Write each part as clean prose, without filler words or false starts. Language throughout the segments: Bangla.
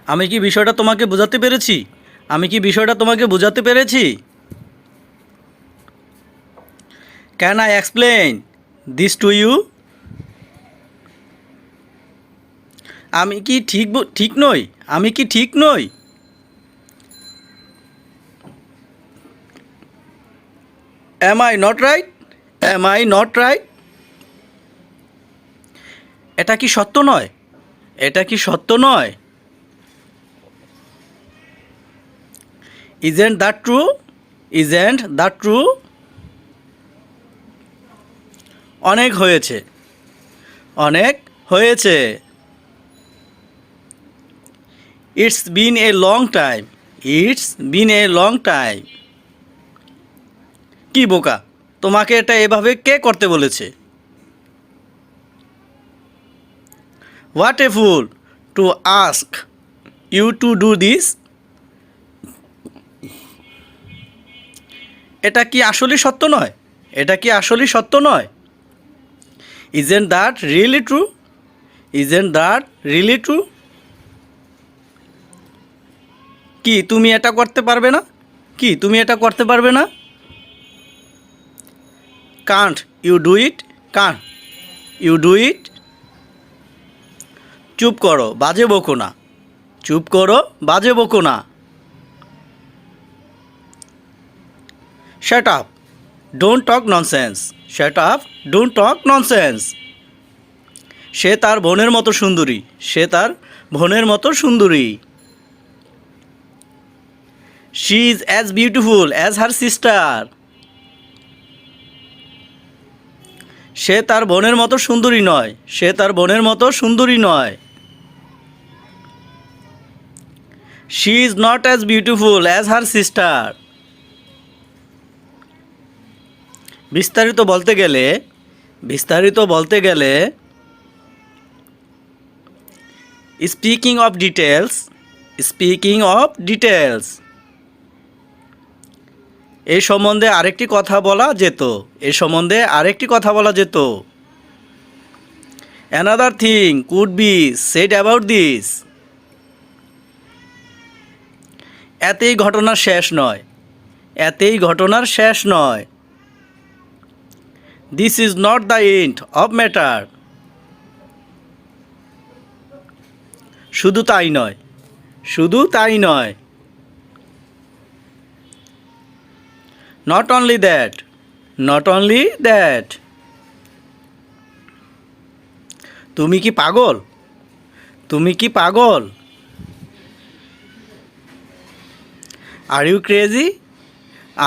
আমি কি বিষয়টা তোমাকে বোঝাতে পেরেছি? আমি কি বিষয়টা তোমাকে বোঝাতে পেরেছি? Can I explain this to you? আমি কি ঠিক নই? আমি কি ঠিক নই? Am I not right? Am I not right? এটা কি সত্য নয়? এটা কি সত্য নয়? Isn't that true? Isn't that true? অনেক হয়েছে। অনেক হয়েছে। It's been a long time. It's been a long time. কি বোকা, তোমাকে এটা এভাবে কে করতে বলেছে? What a fool to ask you to do this? এটা কি আসলে সত্য নয়? এটা কি আসলে সত্য নয়? Isn't that really true? Isn't that really true? কি তুমি এটা করতে পারবে না? কি তুমি এটা করতে পারবে না? Can't you do it? Can't you do it? চুপ করো, বাজে বকো না। চুপ করো, বাজে বকো না। Shut up, don't talk nonsense. Shut up, don't talk nonsense. সে তার বোনের মতো সুন্দরী। সে তার বোনের মতো সুন্দরী। She is as beautiful as her sister. সে তার বোনের মতো সুন্দরী নয়। সে তার বোনের মতো সুন্দরী নয়। She is not as beautiful as her sister. বিস্তারিত বলতে গেলে, বিস্তারিত বলতে গেলে, speaking of details, speaking of details. এই সম্বন্ধে আরেকটি কথা বলা যেত। এই সম্বন্ধে আরেকটি কথা বলা যেত। Another thing could be said about this. এতেই ঘটনার শেষ নয়। এতেই ঘটনার শেষ নয়। This is not the end of matter. শুধু তাই নয়। শুধু তাই নয়। Not only that. Not only that. তুমি কি পাগল? তুমি কি পাগল? Are you crazy?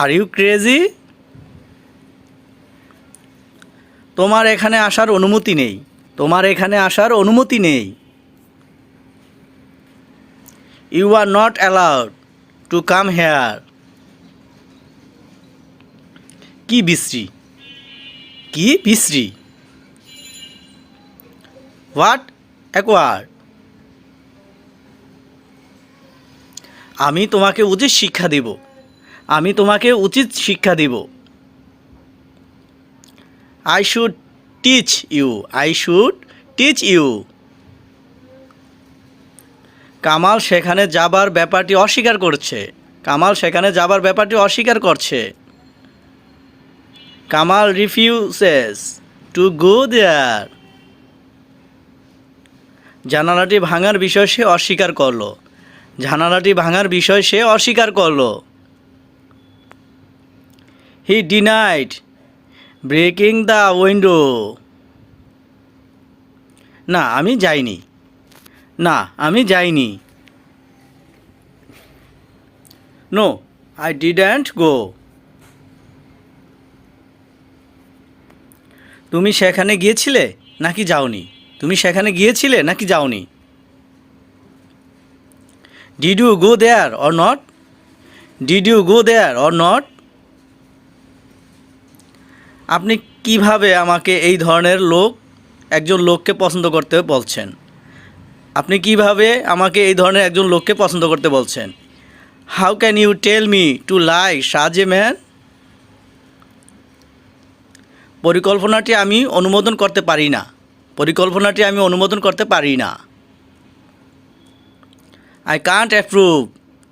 Are you crazy? তোমার এখানে আসার অনুমতি নেই। তোমার এখানে আসার অনুমতি নেই। You are not allowed to come here. কি বিশ্রী! কি বিশ্রী! What awkward! আমি তোমাকে উচিত শিক্ষা দেব। আমি তোমাকে উচিত শিক্ষা দেব। I should teach you. I should teach you. Kamal সেখানে যাবার ব্যাপারটি অস্বীকার করছে। কামাল সেখানে যাবার ব্যাপারটি অস্বীকার করছে। কামাল রিফিউজেস টু গো দেয়ার। জানালাটি ভাঙার বিষয় সে অস্বীকার করলো। জানালাটি ভাঙার বিষয় সে অস্বীকার করলো। He denied breaking the window. না, আমি যাইনি। না, আমি যাইনি। No, I didn't go. তুমি সেখানে গিয়েছিলে নাকি যাওনি? তুমি সেখানে গিয়েছিলে নাকি যাওনি? Did you go there or not? Did you go there or not? আপনি কিভাবে আমাকে এই ধরনের একজন লোককে পছন্দ করতে বলছেন? আপনি কিভাবে আমাকে এই ধরনের একজন লোককে পছন্দ করতে বলছেন? How can you tell me to like such a man? পরিকল্পনাটি আমি অনুমোদন করতে পারি না। পরিকল্পনাটি আমি অনুমোদন করতে পারি না। I can't approve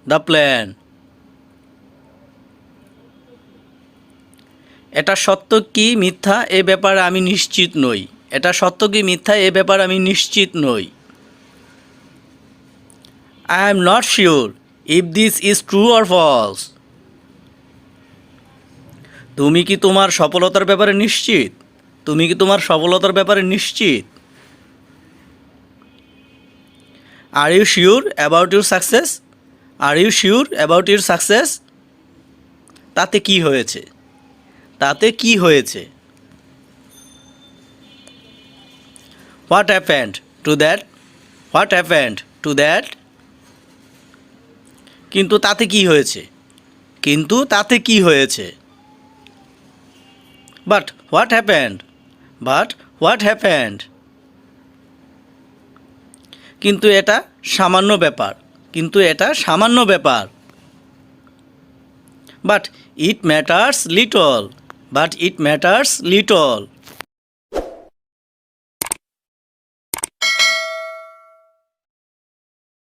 the plan. এটা সত্য কি মিথ্যা এ ব্যাপারে আমি নিশ্চিত নই। এটা সত্য কি মিথ্যা এ ব্যাপারে আমি নিশ্চিত নই। I am not sure if this is true or false. তুমি কি তোমার সফলতার ব্যাপারে নিশ্চিত? তুমি কি তোমার সফলতার ব্যাপারে নিশ্চিত? Are you sure about your success? Are you sure about your success? তাতে কি হয়েছে? তাতে কি হয়েছে? What happened to that? What happened to that? কিন্তু তাতে কি হয়েছে? কিন্তু তাতে কি হয়েছে? But what happened? But what happened? কিন্তু এটা সামান্য ব্যাপার। কিন্তু এটা সামান্য ব্যাপার। But it matters little. But it matters little.